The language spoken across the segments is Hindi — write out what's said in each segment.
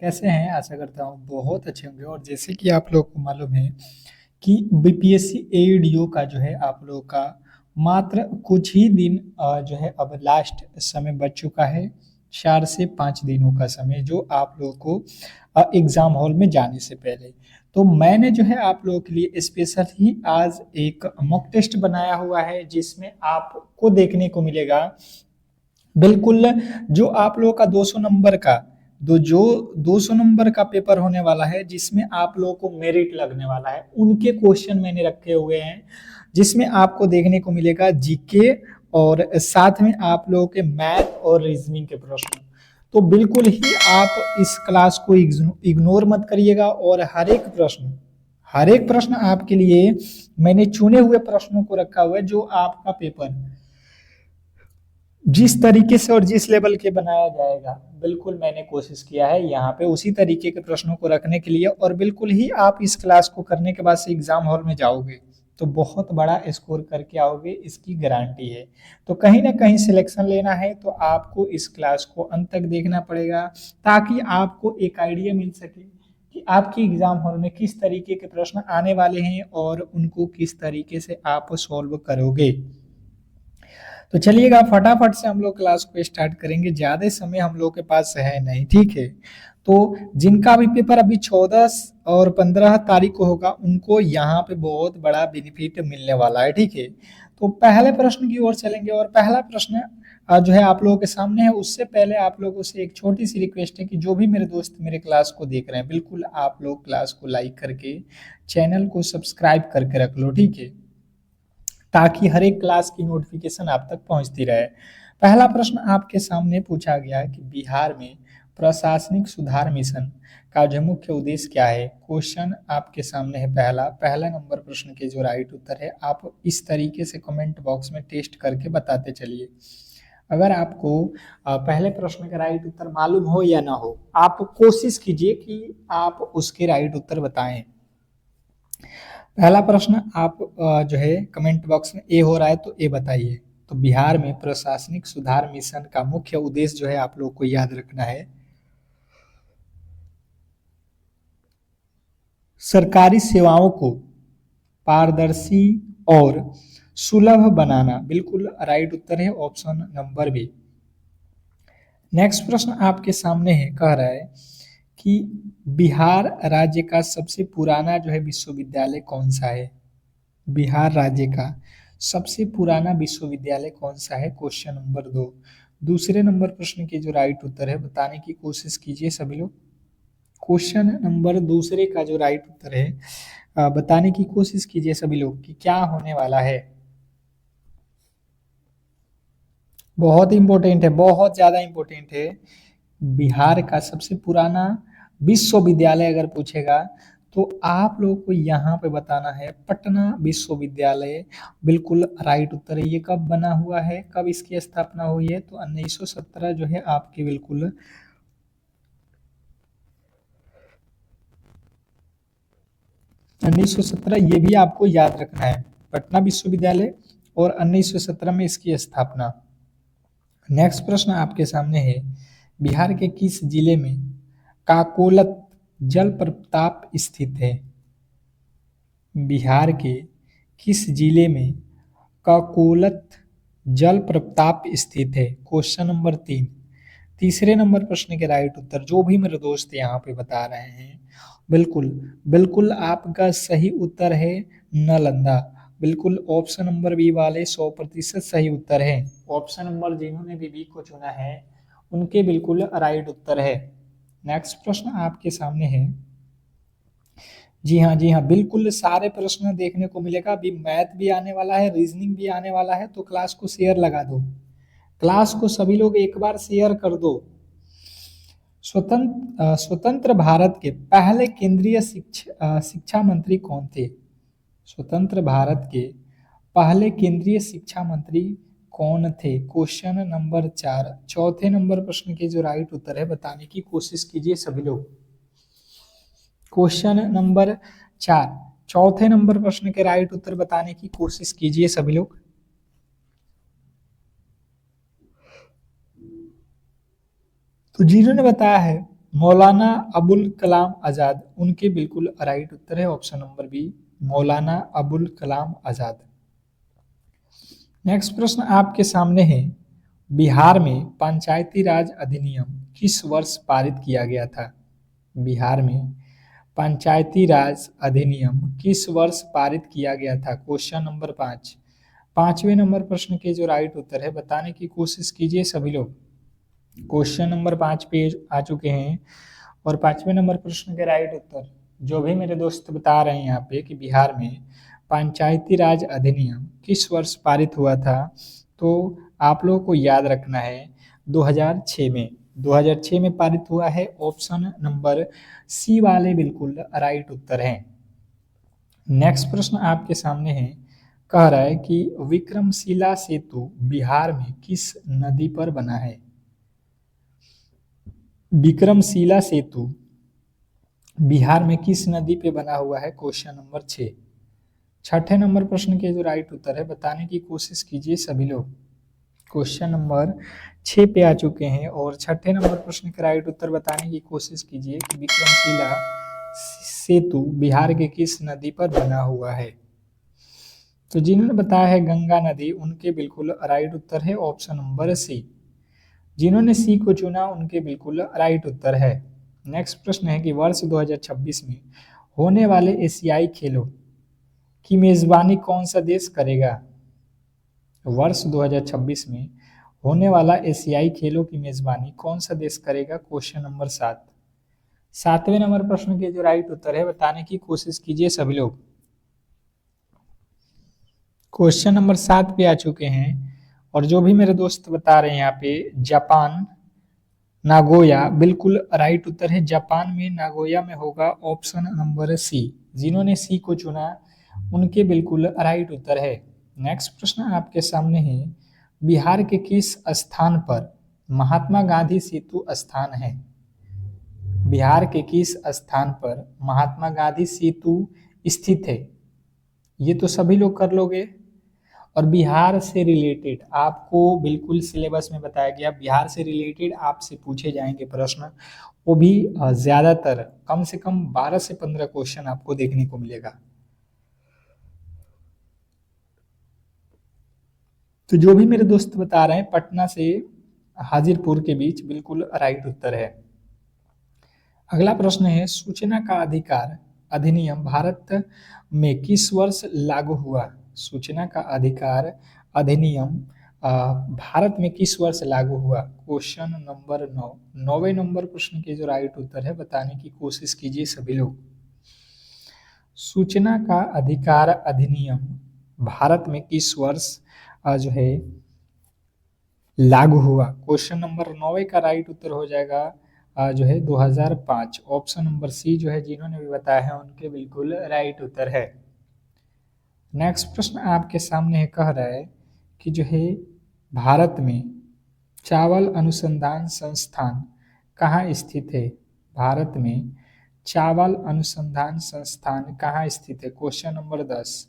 कैसे हैं? आशा करता हूँ बहुत अच्छे होंगे। और जैसे कि आप लोग को मालूम है कि बीपीएससी एडीओ का जो है आप लोगों का मात्र कुछ ही दिन जो है अब लास्ट समय बच चुका है। 4 से 5 दिनों का समय जो आप लोगों को एग्जाम हॉल में जाने से पहले। तो मैंने जो है आप लोगों के लिए स्पेशल ही आज एक मॉक टेस्ट बनाया हुआ है, जिसमें आपको देखने को मिलेगा बिल्कुल जो आप लोगों का 200 नंबर का 200 नंबर का पेपर होने वाला है, जिसमें आप लोगों को मेरिट लगने वाला है, उनके क्वेश्चन मैंने रखे हुए हैं, जिसमें आपको देखने को मिलेगा जीके और साथ में आप लोगों के मैथ और रीजनिंग के प्रश्न। तो बिल्कुल ही आप इस क्लास को इग्नोर मत करिएगा और हर एक प्रश्न आपके लिए मैंने चुने हुए प्रश्नों को रखा हुआ है, जो आपका पेपर जिस तरीके से और जिस लेवल के बनाया जाएगा, बिल्कुल मैंने कोशिश किया है यहाँ पे उसी तरीके के प्रश्नों को रखने के लिए। और बिल्कुल ही आप इस क्लास को करने के बाद से एग्जाम हॉल में जाओगे तो बहुत बड़ा स्कोर करके आओगे, इसकी गारंटी है। तो कहीं ना कहीं सिलेक्शन लेना है तो आपको इस क्लास को अंत तक देखना पड़ेगा, ताकि आपको एक आइडिया मिल सके कि आपकी एग्जाम हॉल में किस तरीके के प्रश्न आने वाले हैं और उनको किस तरीके से आप सॉल्व करोगे। तो चलिएगा फटाफट से हम लोग क्लास को स्टार्ट करेंगे, ज्यादा समय हम लोग के पास है नहीं, ठीक है। तो जिनका भी पेपर अभी 14 और 15 तारीख को होगा, उनको यहाँ पे बहुत बड़ा बेनिफिट मिलने वाला है, ठीक है। तो पहले प्रश्न की ओर चलेंगे और पहला प्रश्न जो है आप लोगों के सामने है। उससे पहले आप लोगों से एक छोटी सी रिक्वेस्ट है कि जो भी मेरे दोस्त मेरे क्लास को देख रहे हैं, बिल्कुल आप लोग क्लास को लाइक करके चैनल को सब्सक्राइब करके रख लो, ठीक है, ताकि हर एक क्लास की नोटिफिकेशन आप तक पहुंचती रहे। पहला प्रश्न आपके सामने पूछा गया है कि बिहार में प्रशासनिक सुधार मिशन का जो मुख्य उद्देश्य क्या है। क्वेश्चन आपके सामने है पहला नंबर प्रश्न के जो राइट उत्तर है, आप इस तरीके से कमेंट बॉक्स में टेस्ट करके बताते चलिए। अगर आपको पहले प्रश्न का राइट उत्तर मालूम हो या ना हो, आप कोशिश कीजिए कि आप उसके राइट उत्तर बताएं। पहला प्रश्न आप जो है कमेंट बॉक्स में ए हो रहा है तो ए बताइए। तो बिहार में प्रशासनिक सुधार मिशन का मुख्य उद्देश्य जो है आप लोग को याद रखना है, सरकारी सेवाओं को पारदर्शी और सुलभ बनाना। बिल्कुल राइट उत्तर है ऑप्शन नंबर बी। नेक्स्ट प्रश्न आपके सामने है, कह रहा है कि बिहार राज्य का सबसे पुराना जो है विश्वविद्यालय कौन सा है। बिहार राज्य का सबसे पुराना विश्वविद्यालय कौन सा है, क्वेश्चन नंबर 2। दूसरे नंबर प्रश्न के जो राइट उत्तर है बताने की कोशिश कीजिए सभी लोग। क्वेश्चन नंबर दूसरे का जो राइट उत्तर है बताने की कोशिश कीजिए सभी लोग कि क्या होने वाला है। बहुत इंपॉर्टेंट है, बहुत ज्यादा इंपॉर्टेंट है। बिहार का सबसे पुराना विश्वविद्यालय अगर पूछेगा तो आप लोगों को यहाँ पे बताना है पटना विश्वविद्यालय। बिल्कुल राइट उत्तर है। ये कब बना हुआ है, कब इसकी स्थापना हुई है, तो 1917 जो है आपके बिल्कुल 1917, ये भी आपको याद रखना है, पटना विश्वविद्यालय और 1917 में इसकी स्थापना। नेक्स्ट प्रश्न आपके सामने है, बिहार के किस जिले में काकोलत जलप्रपात स्थित है। बिहार के किस जिले में काकोलत जलप्रपात स्थित है, क्वेश्चन नंबर 3। तीसरे नंबर प्रश्न के राइट उत्तर जो भी मेरे दोस्त यहाँ पे बता रहे हैं, बिल्कुल बिल्कुल आपका सही उत्तर है नालंदा। बिल्कुल ऑप्शन नंबर बी वाले 100% सही उत्तर है। ऑप्शन नंबर जिन्होंने बी को चुना है उनके बिल्कुल राइट उत्तर है। नेक्स्ट प्रश्न आपके सामने है, जी हाँ जी हाँ, बिल्कुल सारे प्रश्न देखने को मिलेगा। अभी मैथ भी आने वाला है, रीजनिंग भी आने वाला है, तो क्लास को शेयर लगा दो। क्लास को सभी लोग एक बार शेयर कर दो। स्वतंत्र भारत के पहले केंद्रीय शिक्षा मंत्री कौन थे। स्वतंत्र भारत के पहले केंद्रीय शिक्षा मंत्री कौन थे, क्वेश्चन नंबर 4। चौथे नंबर प्रश्न के जो राइट उत्तर है बताने की कोशिश कीजिए सभी लोग। क्वेश्चन नंबर 4, चौथे नंबर प्रश्न के राइट उत्तर बताने की कोशिश कीजिए सभी लोग। तो जिन्होंने बताया है मौलाना अबुल कलाम आजाद, उनके बिल्कुल राइट उत्तर है option number B, Maulana Abul Kalam Azad. Next प्रश्न आपके सामने है, बिहार में पंचायती राज अधिनियम किस वर्ष पारित किया गया था? बिहार में पंचायती राज अधिनियम किस वर्ष पारित किया गया था? Question number 5। पांचवें नंबर प्रश्न के जो राइट उत्तर है बताने की कोशिश कीजिए सभी लोग। क्वेश्चन नंबर 5 पे आ चुके हैं और पांचवें नंबर प्रश्न के राइट उत्तर जो भी मेरे दोस्त बता रहे हैं यहाँ पे कि बिहार में पंचायती राज अधिनियम किस वर्ष पारित हुआ था, तो आप लोगों को याद रखना है 2006 में। 2006 में पारित हुआ है, ऑप्शन नंबर सी वाले बिल्कुल राइट उत्तर है। नेक्स्ट प्रश्न आपके सामने है, कह रहा है कि विक्रमशिला सेतु बिहार में किस नदी पर बना है? विक्रमशिला सेतु बिहार में किस नदी पे बना हुआ है? Question number 6। छठे नंबर प्रश्न के जो राइट उत्तर है बताने की कोशिश कीजिए सभी लोग। क्वेश्चन नंबर 6 पे आ चुके हैं और छठे नंबर प्रश्न का राइट उत्तर बताने की कोशिश कीजिए कि विक्रमशिला सेतु बिहार के किस नदी पर बना हुआ है? तो जिन्होंने बताया है गंगा नदी, उनके बिल्कुल राइट उत्तर है ऑप्शन नंबर सी। जिन्होंने सी को चुना उनके बिल्कुल राइट उत्तर है। नेक्स्ट प्रश्न है कि वर्ष 2026 में होने वाले एशियाई खेलों की मेजबानी कौन सा देश करेगा? वर्ष 2026 में होने वाला एशियाई खेलों की मेजबानी कौन सा देश करेगा? Question number 7। सातवें नंबर प्रश्न के जो राइट उत्तर है बताने की कोशिश कीजिए सभी लोग। क्वेश्चन नंबर 7 पे आ चुके हैं और जो भी मेरे दोस्त बता रहे हैं यहाँ पे जापान नागोया, बिल्कुल राइट उत्तर है। जापान में नागोया में होगा, ऑप्शन नंबर सी। जिन्होंने सी को चुना उनके बिल्कुल राइट उत्तर है। नेक्स्ट प्रश्न आपके सामने है, बिहार के किस स्थान पर महात्मा गांधी सेतु स्थान है? बिहार के किस स्थान पर महात्मा गांधी सेतु स्थित है? ये तो सभी लोग कर लोगे। और बिहार से रिलेटेड आपको बिल्कुल सिलेबस में बताया गया, बिहार से रिलेटेड आपसे पूछे जाएंगे प्रश्न, वो भी ज्यादातर कम से कम 12 से 15 क्वेश्चन आपको देखने को मिलेगा। तो जो भी मेरे दोस्त बता रहे हैं पटना से हाजीरपुर के बीच, बिल्कुल राइट उत्तर है। अगला प्रश्न है, सूचना का अधिकार अधिनियम भारत में किस वर्ष लागू हुआ? सूचना का अधिकार अधिनियम भारत में किस वर्ष लागू हुआ? Question number 9। नौवें नंबर प्रश्न के जो राइट उत्तर है बताने की कोशिश कीजिए सभी लोग। सूचना का अधिकार अधिनियम भारत में किस वर्ष जो है लागू हुआ? क्वेश्चन नंबर 9 का राइट उत्तर हो जाएगा जो है 2005, ऑप्शन नंबर सी जो है जिन्होंने भी बताया है उनके बिल्कुल राइट उत्तर है। नेक्स्ट प्रश्न आपके सामने है, कह रहा है कि जो है भारत में चावल अनुसंधान संस्थान कहाँ स्थित है? भारत में चावल अनुसंधान संस्थान कहाँ स्थित है? Question number 10।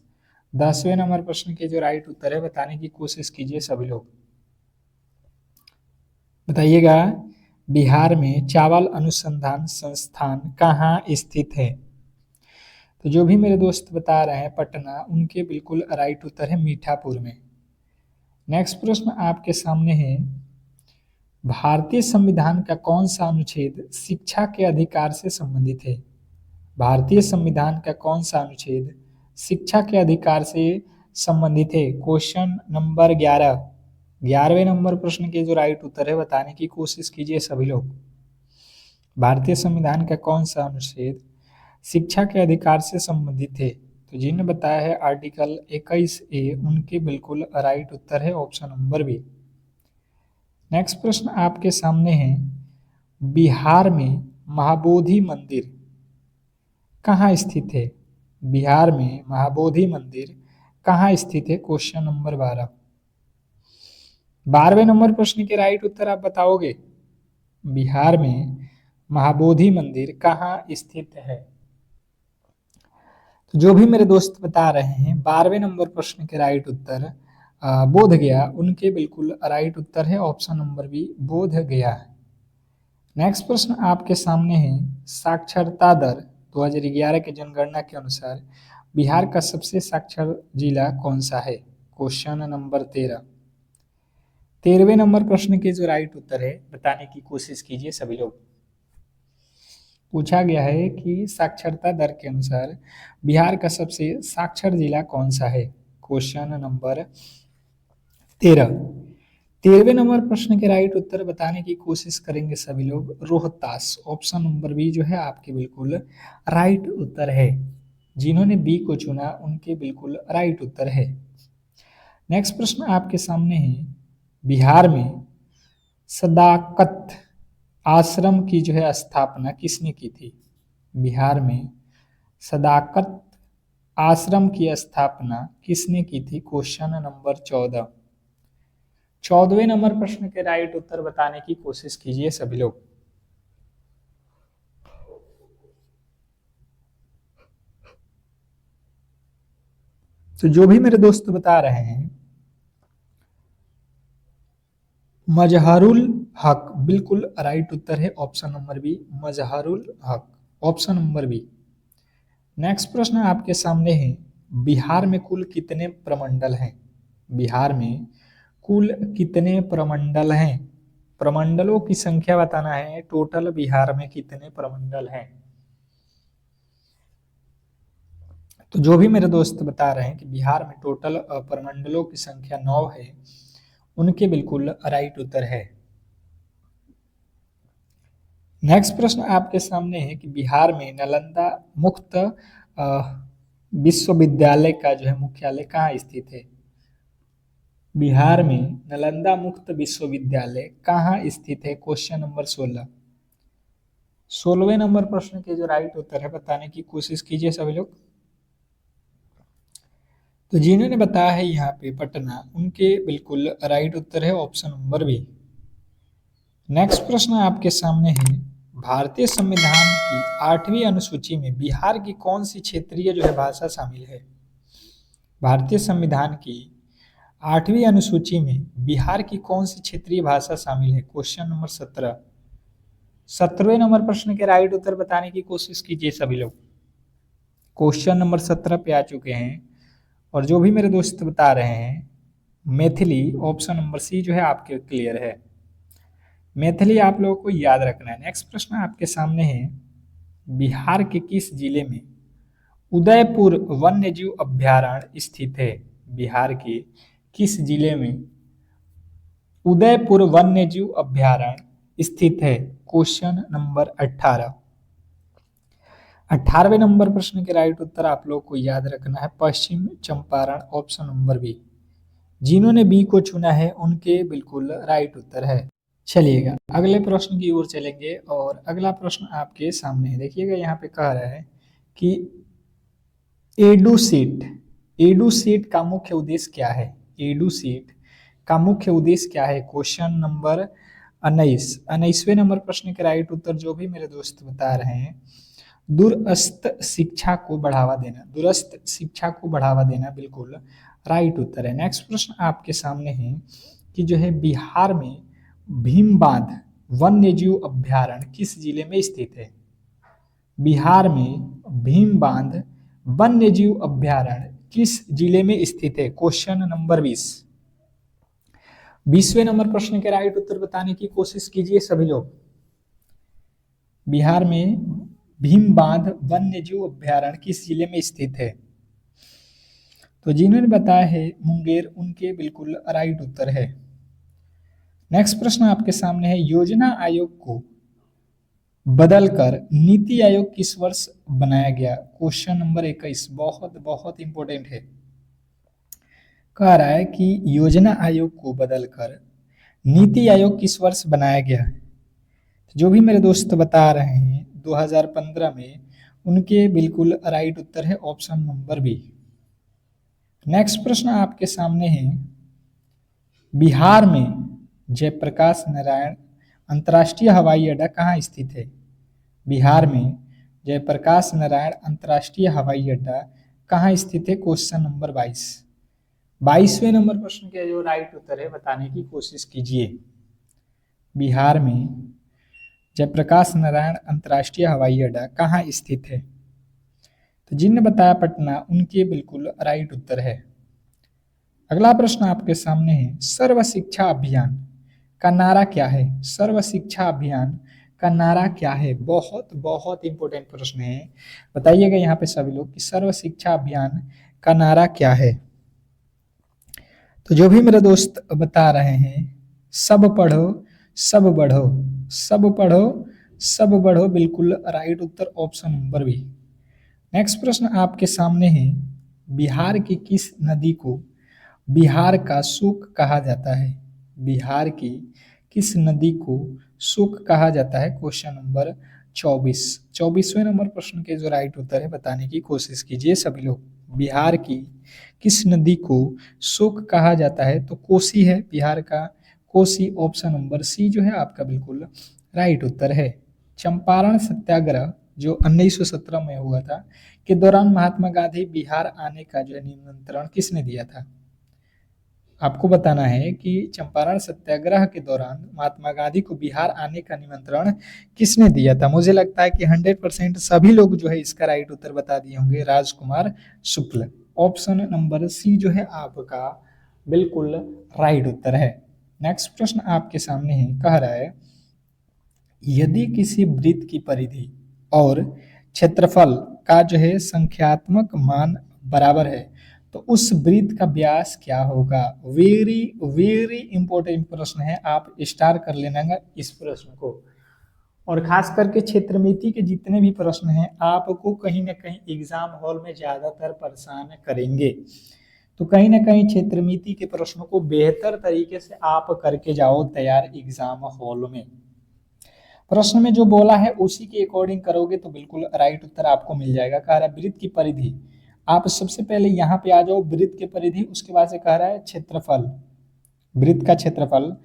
10वें नंबर प्रश्न के जो राइट उत्तर है बताने की कोशिश कीजिए सभी लोग। बताइएगा, बिहार में चावल अनुसंधान संस्थान कहाँ स्थित है? तो जो भी मेरे दोस्त बता रहे हैं पटना, उनके बिल्कुल राइट उत्तर है मीठापुर में। नेक्स्ट प्रश्न आपके सामने है, भारतीय संविधान का कौन सा अनुच्छेद शिक्षा के अधिकार से संबंधित है? भारतीय संविधान का कौन सा अनुच्छेद शिक्षा के अधिकार से संबंधित है? Question number 11। 11वें नंबर प्रश्न के जो राइट उत्तर है बताने की कोशिश कीजिए सभी लोग। भारतीय संविधान का कौन सा अनुच्छेद शिक्षा के अधिकार से संबंधित है? तो जिन्होंने बताया है आर्टिकल 21A, उनके बिल्कुल राइट उत्तर है ऑप्शन नंबर बी। नेक्स्ट प्रश्न आपके सामने है, बिहार में महाबोधि मंदिर कहाँ स्थित है? बिहार में महाबोधि मंदिर कहाँ स्थित है? Question number 12। 12वें नंबर प्रश्न के राइट उत्तर आप बताओगे। बिहार में महाबोधि मंदिर कहाँ स्थित है? तो जो भी मेरे दोस्त बता रहे हैं 12वें नंबर प्रश्न के राइट उत्तर बोध गया, उनके बिल्कुल राइट उत्तर है ऑप्शन नंबर बी, बोध गया। नेक्स्ट प्रश्न आपके सामने है, साक्षरता दर 2011 की जनगणना के अनुसार बिहार का सबसे साक्षर जिला कौन सा है? Question number 13। 13वें नंबर प्रश्न के जो राइट उत्तर है बताने की कोशिश कीजिए सभी लोग। पूछा गया है कि साक्षरता दर के अनुसार बिहार का सबसे साक्षर जिला कौन सा है? Question number 13। 13वें नंबर प्रश्न के राइट उत्तर बताने की कोशिश करेंगे सभी लोग। रोहतास, ऑप्शन नंबर बी जो है आपके बिल्कुल राइट उत्तर है। जिन्होंने बी को चुना उनके बिल्कुल राइट उत्तर है। नेक्स्ट प्रश्न आपके सामने है, बिहार में सदाकत आश्रम की जो है स्थापना किसने की थी? बिहार में सदाकत आश्रम की स्थापना किसने की थी? Question number 14। 14वें नंबर प्रश्न के राइट उत्तर बताने की कोशिश कीजिए सभी लोग। तो जो भी मेरे दोस्त बता रहे हैं, मजहरुल हक बिल्कुल राइट उत्तर है। ऑप्शन नंबर बी, मजहरुल हक, ऑप्शन नंबर बी। नेक्स्ट प्रश्न आपके सामने है, बिहार में कुल कितने प्रमंडल हैं? बिहार में कुल कितने प्रमंडल हैं? प्रमंडलों की संख्या बताना है। टोटल बिहार में कितने प्रमंडल हैं? तो जो भी मेरे दोस्त बता रहे हैं कि बिहार में टोटल प्रमंडलों की संख्या 9 है, उनके बिल्कुल राइट उत्तर है। नेक्स्ट प्रश्न आपके सामने है कि बिहार में नालंदा मुक्त विश्वविद्यालय का जो है मुख्यालय कहाँ स्थित है? बिहार में नालंदा मुक्त विश्वविद्यालय कहाँ स्थित है? Question number 16। 16वें नंबर प्रश्न के जो राइट उत्तर है बताने की कोशिश कीजिए सभी लोग। तो जिन्होंने बताया है यहाँ पे पटना, उनके बिल्कुल राइट उत्तर है ऑप्शन नंबर बी। नेक्स्ट प्रश्न आपके सामने है, भारतीय संविधान की 8वीं अनुसूची में बिहार की कौन सी क्षेत्रीय जो है भाषा शामिल है? भारतीय संविधान की 8वीं अनुसूची में बिहार की कौन सी क्षेत्रीय भाषा शामिल है? Question number 17। 17वें नंबर प्रश्न के राइट उत्तर बताने की कोशिश कीजिए सभी लोग। क्वेश्चन नंबर 17 पे आ चुके हैं और जो भी मेरे दोस्त बता रहे हैं मैथिली, ऑप्शन नंबर सी जो है आपके क्लियर है। मैथिली आप लोगों को याद रखना है। नेक्स्ट प्रश्न आपके सामने है, बिहार के किस जिले में उदयपुर वन्यजीव अभयारण्य स्थित है? बिहार के किस जिले में उदयपुर वन्यजीव अभयारण्य स्थित है? Question number 18। 18वें नंबर प्रश्न के राइट उत्तर आप लोग को याद रखना है, पश्चिम चंपारण, ऑप्शन नंबर बी। जिन्होंने बी को चुना है उनके बिल्कुल राइट उत्तर है। चलिएगा अगले प्रश्न की ओर चलेंगे और अगला प्रश्न आपके सामने है। देखिएगा यहाँ पे कह रहा है कि एडुसीट, एडुसीट का मुख्य उद्देश्य क्या है? एडुसीट का मुख्य उद्देश्य क्या है? Question number 19। 19वें नंबर प्रश्न के राइट उत्तर जो भी मेरे दोस्त बता रहे हैं, दूरस्थ शिक्षा को बढ़ावा देना, दूरस्थ शिक्षा को बढ़ावा देना बिल्कुल राइट उत्तर है। नेक्स्ट प्रश्न आपके सामने है कि जो है बिहार में भीमबांध वन्यजीव अभयारण्य किस जिले में स्थित है? बिहार में भीमबांध वन्यजीव अभयारण्य किस जिले में स्थित है? Question number 20। 20वें नंबर प्रश्न के राइट उत्तर बताने की कोशिश कीजिए सभी लोग। बिहार में भीमबांध वन्यजीव अभयारण्य किस जिले में स्थित है? तो जिन्होंने बताया है मुंगेर, उनके बिल्कुल राइट उत्तर है। नेक्स्ट प्रश्न आपके सामने है, योजना आयोग को बदलकर नीति आयोग किस वर्ष बनाया गया? क्वेश्चन नंबर 21 बहुत बहुत इंपॉर्टेंट है। कह रहा है कि योजना आयोग को बदलकर नीति आयोग किस वर्ष बनाया गया? जो भी मेरे दोस्त बता रहे हैं 2015 में, उनके बिल्कुल राइट उत्तर है ऑप्शन नंबर बी। नेक्स्ट प्रश्न आपके सामने है, बिहार में जयप्रकाश नारायण अंतर्राष्ट्रीय हवाई अड्डा कहाँ स्थित है? बिहार में जयप्रकाश नारायण अंतर्राष्ट्रीय हवाई अड्डा कहाँ स्थित है? Question number 22। 22वें नंबर प्रश्न के जो राइट उत्तर है बताने की कोशिश कीजिए। बिहार में जयप्रकाश नारायण अंतर्राष्ट्रीय हवाई अड्डा कहाँ स्थित है? तो जिनने बताया पटना, उनके बिल्कुल राइट उत्तर है। अगला प्रश्न आपके सामने है, सर्व शिक्षा अभियान का नारा क्या है? सर्व शिक्षा अभियान का नारा क्या है? बहुत बहुत इंपॉर्टेंट प्रश्न है, बताइएगा यहाँ पे सभी लोग कि सर्व शिक्षा अभियान का नारा क्या है। तो जो भी मेरे दोस्त बता रहे हैं, सब पढ़ो सब बढ़ो, सब पढ़ो सब बढ़ो, बिल्कुल राइट उत्तर ऑप्शन नंबर बी। नेक्स्ट प्रश्न आपके सामने है, बिहार की किस नदी को बिहार का सुख कहा जाता है? बिहार की किस नदी को सुख कहा जाता है? क्वेश्चन नंबर 24वें नंबर प्रश्न के जो राइट उत्तर है बताने की कोशिश कीजिए सभी लोग। बिहार की किस नदी को सुख कहा जाता है? तो कोसी है बिहार का, कोसी ऑप्शन नंबर सी जो है आपका बिल्कुल राइट उत्तर है। चंपारण सत्याग्रह जो 1917 में हुआ था के दौरान महात्मा गांधी बिहार आने का जो है निमंत्रण किसने दिया था? आपको बताना है कि चंपारण सत्याग्रह के दौरान महात्मा गांधी को बिहार आने का निमंत्रण किसने दिया था? मुझे लगता है कि 100% सभी लोग जो है इसका राइट उत्तर बता दिए होंगे, राजकुमार शुक्ल। ऑप्शन नंबर सी जो है आपका बिल्कुल राइट उत्तर है। नेक्स्ट प्रश्न आपके सामने है, कह रहा है, यदि किसी वृत्त की परिधि और क्षेत्रफल का जो है संख्यात्मक मान बराबर है तो उस वृत्त का व्यास क्या होगा? वेरी वेरी इंपॉर्टेंट प्रश्न है, आप स्टार कर लेना इस प्रश्न को। और खास करके क्षेत्रमिति के जितने भी प्रश्न हैं आपको कहीं ना कहीं एग्जाम हॉल में ज्यादातर परेशान करेंगे, तो कहीं ना कहीं क्षेत्रमिति के प्रश्नों को बेहतर तरीके से आप करके जाओ तैयार एग्जाम हॉल में। प्रश्न में जो बोला है उसी के अकॉर्डिंग करोगे तो बिल्कुल राइट उत्तर आपको मिल जाएगा। कह रहा है वृत्त की परिधि, आप सबसे पहले यहाँ पे आ जाओ, वृत्त की परिधि, उसके बाद से कह रहा है क्षेत्रफल, वृत्त का क्षेत्रफल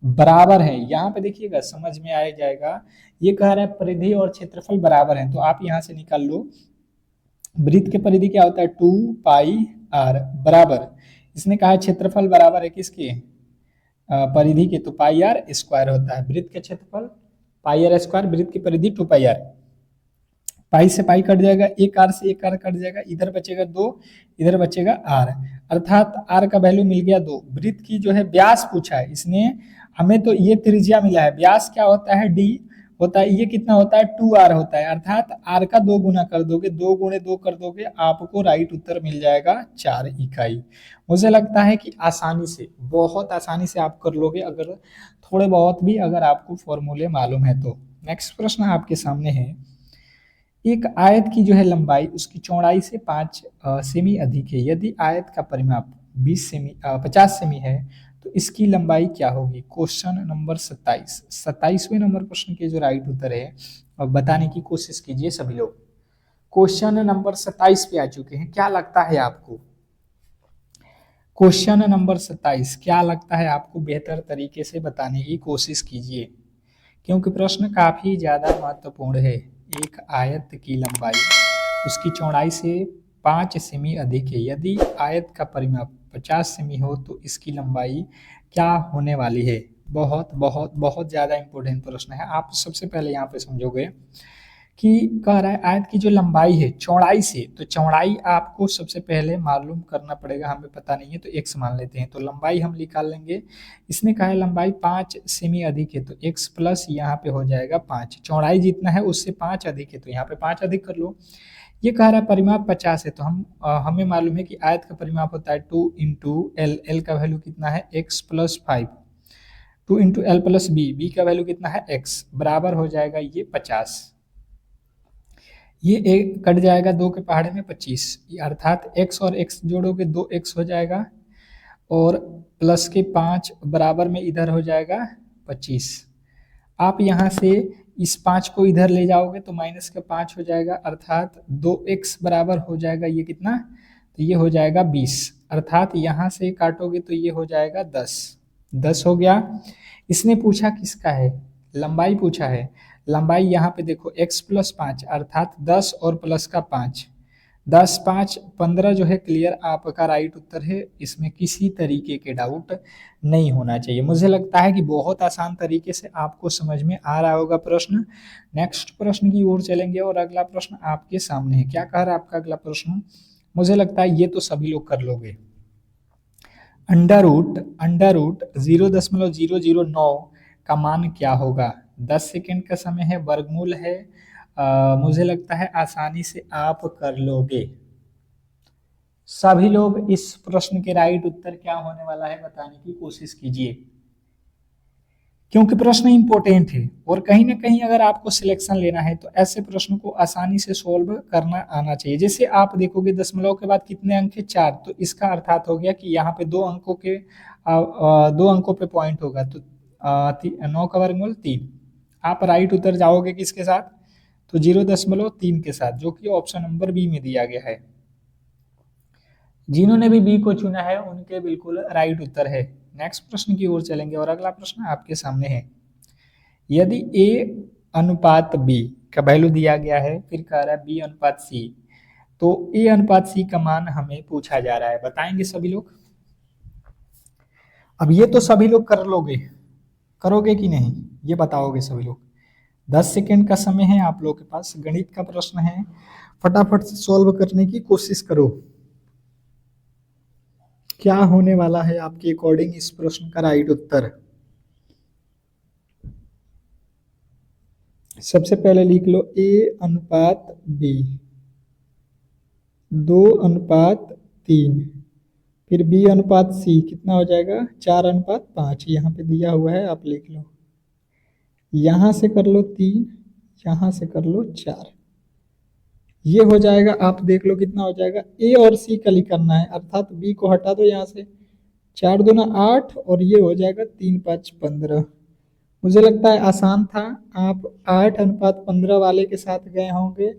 बराबर है। यहाँ पे देखिएगा समझ में आ जाएगा, ये कह रहा है परिधि और क्षेत्रफल बराबर है, तो आप यहाँ से निकाल लो वृत्त की परिधि क्या होता है 2πr बराबर, इसने कहा क्षेत्रफल बराबर है किसके? परिधि के, तो πr² होता है। वृत्त का क्षेत्रफल πr², वृत्त की परिधि 2πr, पाई से पाई कट जाएगा, एक आर से एक आर कट जाएगा, इधर बचेगा 2, इधर बचेगा आर, अर्थात आर का वैल्यू मिल गया 2। वृत्त की जो है व्यास पूछा है इसने, हमें तो ये त्रिज्या मिला है, व्यास क्या होता है d होता है, ये कितना होता है 2r होता है, अर्थात r का 2 गुना कर दोगे, 2 गुणे 2 कर दोगे, आपको राइट उत्तर मिल जाएगा 4 इकाई। मुझे लगता है कि आसानी से, बहुत आसानी से आप कर लोगे अगर थोड़े बहुत भी अगर आपको फॉर्मूले मालूम है तो। नेक्स्ट प्रश्न आपके सामने है, एक आयत की जो है लंबाई उसकी चौड़ाई से 5 सेमी अधिक है, यदि आयत का परिमाप 50 सेमी है तो इसकी लंबाई क्या होगी? क्वेश्चन नंबर 27वें नंबर प्रश्न के जो राइट उत्तर है और बताने की कोशिश कीजिए सभी लोग। क्वेश्चन नंबर 27 पे आ चुके हैं, क्या लगता है आपको? क्वेश्चन नंबर 27 क्या लगता है आपको? बेहतर तरीके से बताने की कोशिश कीजिए क्योंकि प्रश्न काफी ज्यादा महत्वपूर्ण है। एक आयत की लंबाई उसकी चौड़ाई से 5 सेमी अधिक है, यदि आयत का परिमाप 50 सेमी हो तो इसकी लंबाई क्या होने वाली है? बहुत बहुत बहुत ज़्यादा इंपॉर्टेंट प्रश्न है। आप सबसे पहले यहाँ पे समझोगे कि कह रहा है आयत की जो लंबाई है चौड़ाई से, तो चौड़ाई आपको सबसे पहले मालूम करना पड़ेगा, हमें पता नहीं है तो x मान लेते हैं, तो लंबाई हम निकाल लेंगे। इसने कहा है लंबाई 5 सेमी अधिक है तो x प्लस यहाँ पे हो जाएगा 5, चौड़ाई जितना है उससे 5 अधिक है तो यहाँ पे 5 अधिक कर लो। ये कह रहा है परिमाप 50 है तो हमें मालूम है कि आयत का परिमाप होता है 2 इंटू एल, एल का वैल्यू कितना है x plus 5, 2 into L plus B, B का वैल्यू कितना है x, बराबर हो जाएगा ये 50। ये एक कट जाएगा 2 के पहाड़े में 25, अर्थात x और x जोड़ोगे 2x हो जाएगा और प्लस के 5 बराबर में इधर हो जाएगा 25। आप यहाँ से इस 5 को इधर ले जाओगे तो माइनस का 5 हो जाएगा, अर्थात 2x बराबर हो जाएगा ये कितना? तो ये हो जाएगा 20, अर्थात यहाँ से काटोगे तो ये हो जाएगा 10 हो गया। इसने पूछा किसका है? लंबाई पूछा है। लंबाई यहाँ पे देखो x प्लस 5 अर्थात 10 और प्लस का 5, 10, 5, 15 जो है क्लियर आपका राइट उत्तर है। इसमें किसी तरीके के डाउट नहीं होना चाहिए। मुझे लगता है कि बहुत आसान तरीके से आपको समझ में आ रहा होगा प्रश्न। नेक्स्ट प्रश्न की ओर चलेंगे और अगला प्रश्न आपके सामने है। क्या कह रहा है आपका अगला प्रश्न? मुझे लगता है ये तो सभी लोग कर लोगे। अंडर रूट 0.009 का मान क्या होगा? 10 सेकेंड का समय है, वर्गमूल है। मुझे लगता है आसानी से आप कर लोगे। सभी लोग इस प्रश्न के राइट उत्तर क्या होने वाला है बताने की कोशिश कीजिए, क्योंकि प्रश्न इंपॉर्टेंट है और कहीं ना कहीं अगर आपको सिलेक्शन लेना है तो ऐसे प्रश्न को आसानी से सोल्व करना आना चाहिए। जैसे आप देखोगे दशमलव के बाद कितने अंक है? 4, तो इसका अर्थात हो गया कि यहाँ पे 2 अंकों पे पॉइंट होगा, तो 9 का वर्गमूल 3। आप राइट उत्तर जाओगे किसके साथ? तो 0.3 के साथ, जो कि ऑप्शन नंबर बी में दिया गया है। जिन्होंने भी बी को चुना है उनके बिल्कुल राइट उत्तर है। नेक्स्ट प्रश्न की ओर चलेंगे और अगला प्रश्न आपके सामने है। यदि ए अनुपात बी का वैल्यू दिया गया है, फिर कह रहा है बी अनुपात सी, तो ए अनुपात सी का मान हमें पूछा जा रहा है। बताएंगे सभी लोग? अब ये तो सभी लोग कर लोगे, करोगे कि नहीं ये बताओगे सभी लोग। 10 सेकेंड का समय है आप लोग के पास। गणित का प्रश्न है, फटाफट से सॉल्व करने की कोशिश करो। क्या होने वाला है आपके अकॉर्डिंग इस प्रश्न का राइट उत्तर? सबसे पहले लिख लो ए अनुपात बी, 2:3, फिर बी अनुपात सी कितना हो जाएगा? 4:5। यहाँ पे दिया हुआ है, आप लिख लो। यहाँ से कर लो 3, यहाँ से कर लो 4, ये हो जाएगा। आप देख लो कितना हो जाएगा। ए और सी का करना है, अर्थात बी को हटा दो यहाँ से। 4 दूना 8 और ये हो जाएगा 3, 5, 15। मुझे लगता है आसान था। आप 8:15 वाले के साथ गए होंगे।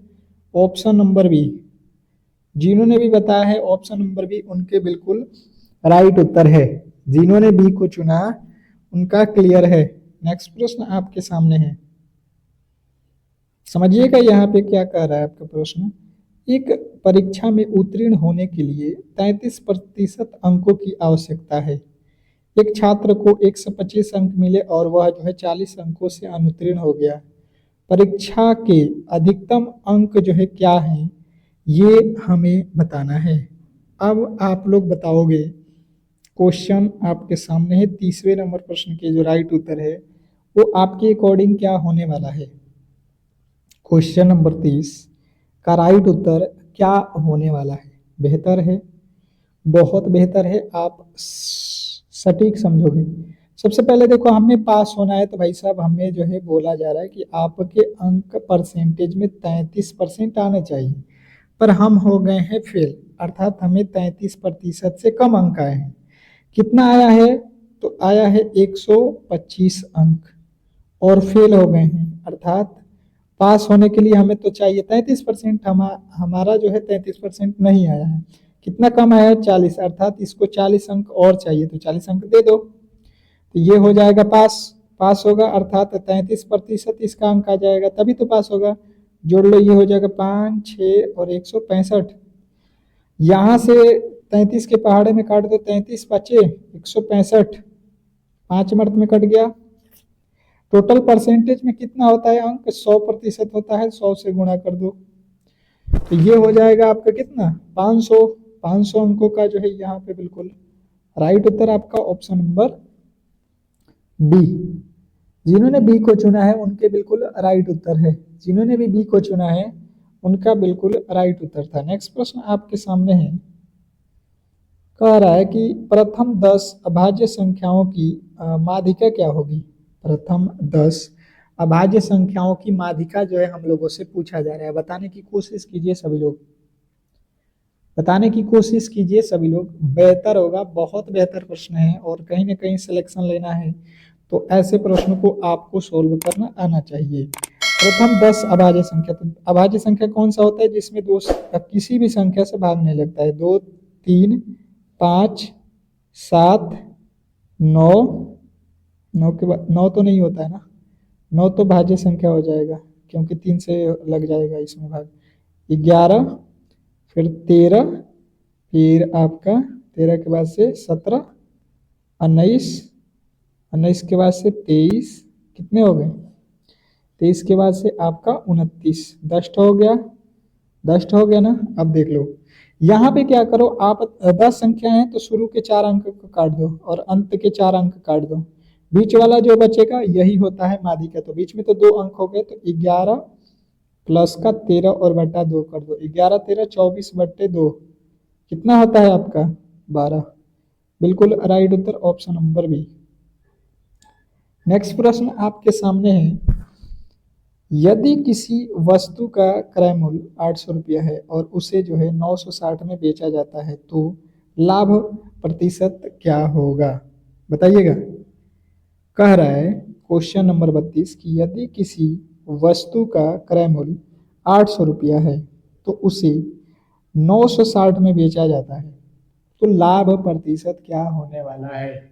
ऑप्शन नंबर बी, जिन्होंने भी बताया है ऑप्शन नंबर बी, उनके बिल्कुल राइट उत्तर है। जिन्होंने बी को चुना उनका क्लियर है। नेक्स्ट प्रश्न आपके सामने है, समझिएगा यहाँ पे क्या कह रहा है आपका प्रश्न। एक परीक्षा में उत्तीर्ण होने के लिए 33% अंकों की आवश्यकता है। एक छात्र को 125 अंक मिले और वह जो है 40 अंकों से अनुत्तीर्ण हो गया। परीक्षा के अधिकतम अंक जो है क्या है, ये हमें बताना है। अब आप लोग बताओगे। क्वेश्चन आपके सामने है। तीसरे नंबर प्रश्न के जो राइट उत्तर है वो आपके अकॉर्डिंग क्या होने वाला है? क्वेश्चन नंबर 30 का राइट उत्तर क्या होने वाला है? बेहतर है, बहुत बेहतर है, आप सटीक समझोगे। सबसे पहले देखो, हमें पास होना है तो भाई साहब हमें जो है बोला जा रहा है कि आपके अंक परसेंटेज में 33% आने चाहिए, पर हम हो गए हैं फेल, अर्थात हमें 33% से कम अंक आए हैं। कितना आया है? तो आया है 125 अंक और फेल हो गए हैं, अर्थात पास होने के लिए हमें तो चाहिए 33%। हमारा जो है 33% नहीं आया है। कितना कम आया है? 40, अर्थात इसको 40 अंक और चाहिए, तो 40 अंक दे दो तो ये हो जाएगा पास। पास होगा अर्थात 33% इसका अंक आ जाएगा, तभी तो पास होगा। जोड़ लो, ये हो जाएगा 5, 6 और 165। यहाँ से 33 के पहाड़े में काट दो, 33 बचे 165, 5 मर्द में कट गया। टोटल परसेंटेज में कितना होता है अंक? 100% होता है, 100 से गुणा कर दो तो ये हो जाएगा आपका कितना? 500। 500 अंकों का जो है यहाँ पे बिल्कुल राइट उत्तर आपका ऑप्शन नंबर बी। जिन्होंने बी को चुना है उनके बिल्कुल राइट उत्तर है। जिन्होंने भी बी को चुना है उनका बिल्कुल राइट उत्तर था। नेक्स्ट प्रश्न आपके सामने है, कह रहा है कि प्रथम 10 अभाज्य संख्याओं की माध्यिका क्या होगी? प्रथम 10 अभाज्य संख्याओं की माध्यिका जो है हम लोगों से पूछा जा रहा है। बताने की कोशिश कीजिए सभी लोग, बताने की कोशिश कीजिए सभी लोग, बेहतर होगा। बहुत बेहतर प्रश्न है और कहीं ना कहीं सिलेक्शन लेना है तो ऐसे प्रश्नों को आपको सोल्व करना आना चाहिए। प्रथम 10 अभाज्य संख्या, तो अभाज्य संख्या कौन सा होता है? जिसमें दो किसी भी संख्या से भाग नहीं लगता है। 2, 3, 5, 7, 9, 9 के बाद 9 तो नहीं होता है ना, 9 तो भाज्य संख्या हो जाएगा क्योंकि 3 से लग जाएगा इसमें भाग। 11, फिर 13, फिर आपका 13 के बाद से 17, 19, 19 के बाद से 23, कितने हो गए? 23 के बाद से आपका 29, 10 हो गया, 10 हो गया ना। अब देख लो यहाँ पे क्या करो आप, 10 संख्या है तो शुरू के 4 अंक को काट दो और अंत के 4 अंक काट दो, बीच वाला जो बचेगा यही होता है माध्यिका। तो बीच में तो 2 अंक हो गए, तो 11 प्लस का 13 और बटा 2 कर दो, 11 13 24 बट्टे 2, कितना होता है आपका? 12। बिल्कुल राइट उत्तर ऑप्शन नंबर बी। नेक्स्ट प्रश्न आपके सामने है, यदि किसी वस्तु का क्रय मूल्य 800 रुपया है और उसे जो है 960 में बेचा जाता है तो लाभ प्रतिशत क्या होगा? बताइएगा। कह रहा है क्वेश्चन नंबर 32 कि यदि किसी वस्तु का क्रय मूल्य 800 रुपया है तो उसे 960 में बेचा जाता है तो लाभ प्रतिशत क्या होने वाला है?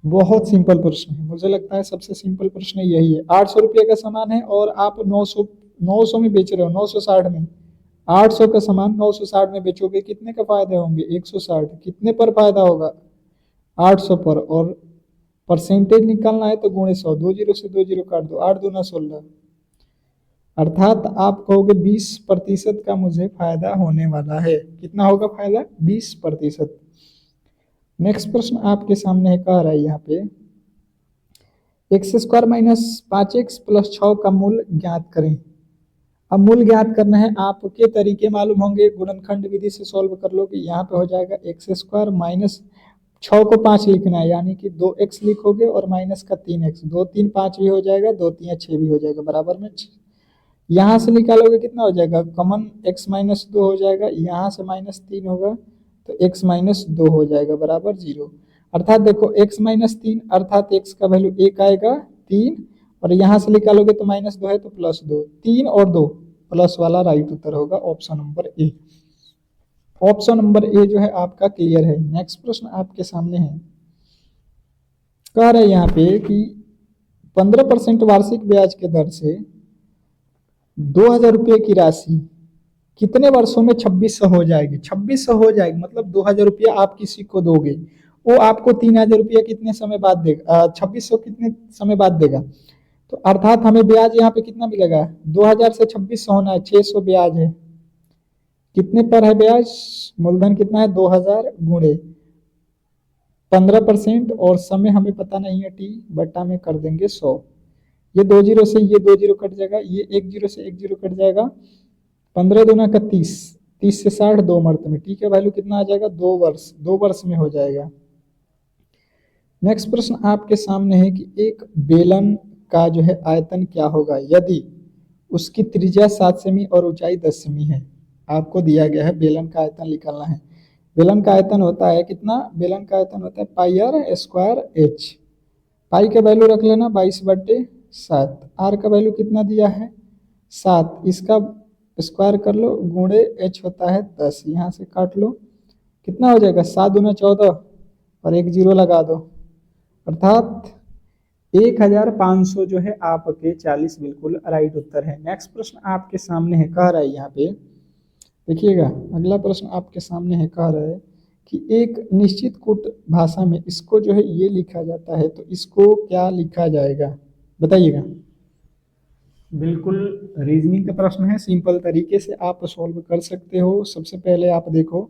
बहुत सिंपल प्रश्न है, मुझे लगता है सबसे सिंपल प्रश्न यही है। 800 रुपये का सामान है और आप 900 में बेच रहे हो, 960 में। 800 का सामान 960 में बेचोगे, कितने का फायदा होंगे? 160। कितने पर फायदा होगा? 800 पर। और परसेंटेज निकालना है तो गुणे 100, 2 जीरो से 2 जीरो काट दो, 8 दूना 16, अर्थात आप कहोगे 20% का मुझे फायदा होने वाला है। कितना होगा फायदा? 20%। नेक्स्ट प्रश्न आपके सामने है, कह रहा है यहाँ पे x² माइनस 5x प्लस 6 का मूल ज्ञात करें। अब मूल ज्ञात करना है, आपके तरीके मालूम होंगे, गुणनखंड विधि से सॉल्व कर लो कि यहाँ पे हो जाएगा x² माइनस 6 को 5 लिखना है, यानी कि 2x लिखोगे और माइनस का 3x, 2 3 5 भी हो जाएगा, 2 3 6 भी हो जाएगा, बराबर में 6। यहाँ से निकालोगे कितना हो जाएगा? कॉमन x माइनस 2 हो जाएगा, यहाँ से माइनस 3 होगा तो x माइनस 2 हो जाएगा, बराबर 0। अर्थात देखो x माइनस 3 अर्थात x का वैल्यू 1 आएगा, 3, और यहाँ से निकालोगे तो माइनस 2 है तो प्लस 2, 3 और 2 प्लस वाला राइट उत्तर होगा option number A. Option number A जो है आपका क्लियर है। नेक्स्ट प्रश्न आपके सामने है, कह रहे हैं यहाँ पे कि 15% वार्षिक ब्याज के दर से 2000 रुपये की राशि कितने वर्षों में 2600 हो जाएगी? 2600 हो जाएगी मतलब 2000 रुपया आप किसी को दोगे, वो आपको 3000 रुपया कितने समय बाद देगा? 2600 कितने समय बाद देगा? तो अर्थात हमें ब्याज यहाँ पे कितना मिलेगा? 2000 से 2600 होना है, 600 ब्याज है। कितने पर है ब्याज? मूलधन कितना है? 2000 गुणे 15% और समय हमें पता नहीं है, टी बट्टा में कर देंगे 100। ये 2 जीरो से ये 2 जीरो कट जाएगा, ये 1 जीरो से 1 जीरो कट जाएगा, 15 दूना का 30, 30 से 60 2 मर्त में, ठीक है, वैल्यू कितना आ जाएगा? 2 वर्ष, 2 वर्ष में हो जाएगा। नेक्स्ट प्रश्न आपके सामने है कि एक बेलन का जो है आयतन क्या होगा यदि उसकी त्रिज्या 7 सेमी और ऊंचाई 10 सेमी है। आपको दिया गया है बेलन का आयतन निकालना है। बेलन का आयतन होता है कितना? बेलन का आयतन होता है पाई आर स्क्वायर एच। पाई का वैल्यू रख लेना 22/7, आर का वैल्यू कितना दिया है? 7, इसका स्क्वायर कर लो, गुणे एच होता है 10, यहाँ से काट लो, कितना हो जाएगा? 7 दूना 14 और 1 जीरो लगा दो, अर्थात 1500 जो है आपके 40 बिल्कुल राइट उत्तर है। नेक्स्ट प्रश्न आपके सामने है, कह रहा है यहाँ पे देखिएगा, अगला प्रश्न आपके सामने है, कह रहा है कि एक निश्चित कूट भाषा में इसको जो है ये लिखा जाता है तो इसको क्या लिखा जाएगा? बताइएगा। बिल्कुल रीजनिंग का प्रश्न है, सिंपल तरीके से आप सॉल्व कर सकते हो। सबसे पहले आप देखो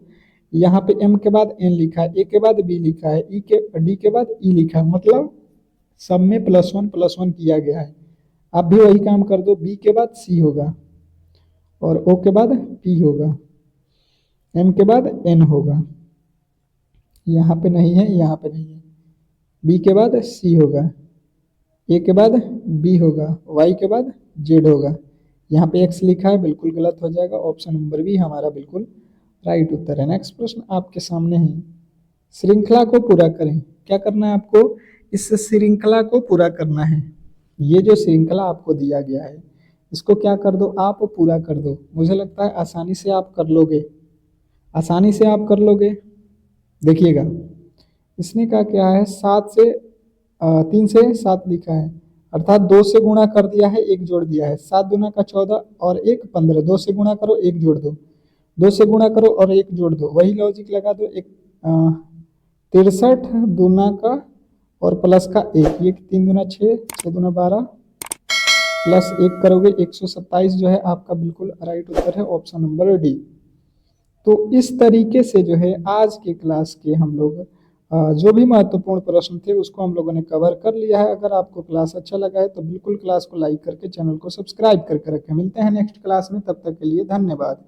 यहाँ पे m के बाद n लिखा है, a के बाद b लिखा है, d के बाद e लिखा है, मतलब सब में +1 किया गया है। आप भी वही काम कर दो, b के बाद c होगा और o के बाद p होगा, m के बाद n होगा, यहाँ पे नहीं है, यहाँ पे नहीं है, b के बाद c होगा, a के बाद b होगा, y के बाद z होगा, यहाँ पे x लिखा है, बिल्कुल गलत हो जाएगा, ऑप्शन नंबर बी हमारा बिल्कुल राइट उत्तर है। नेक्स्ट प्रश्न आपके सामने है, श्रृंखला को पूरा करें। क्या करना है आपको? इस श्रृंखला को पूरा करना है। ये जो श्रृंखला आपको दिया गया है इसको क्या कर दो? आप पूरा कर दो। मुझे लगता है आसानी से आप कर लोगे, आसानी से आप कर लोगे। देखिएगा इसने का क्या है, 3 से 7 लिखा है, अर्थात 2 से गुणा कर दिया है, 1 जोड़ दिया है, 7 दूना का 14 और 1 15, 2 से गुणा करो 1 जोड़ दो, 2 से गुणा करो और 1 जोड़ दो, वही लॉजिक लगा दो। 63 दूना का और प्लस का 1, ये 3 दूना 6, 6 दूना 12 प्लस 1 करोगे 127 जो है आपका बिल्कुल राइट उत्तर है, ऑप्शन नंबर डी। तो इस तरीके से जो है आज के क्लास के हम लोग जो भी महत्वपूर्ण प्रश्न थे उसको हम लोगों ने कवर कर लिया है। अगर आपको क्लास अच्छा लगा है तो बिल्कुल क्लास को लाइक करके चैनल को सब्सक्राइब करके रखें। मिलते हैं नेक्स्ट क्लास में, तब तक के लिए धन्यवाद।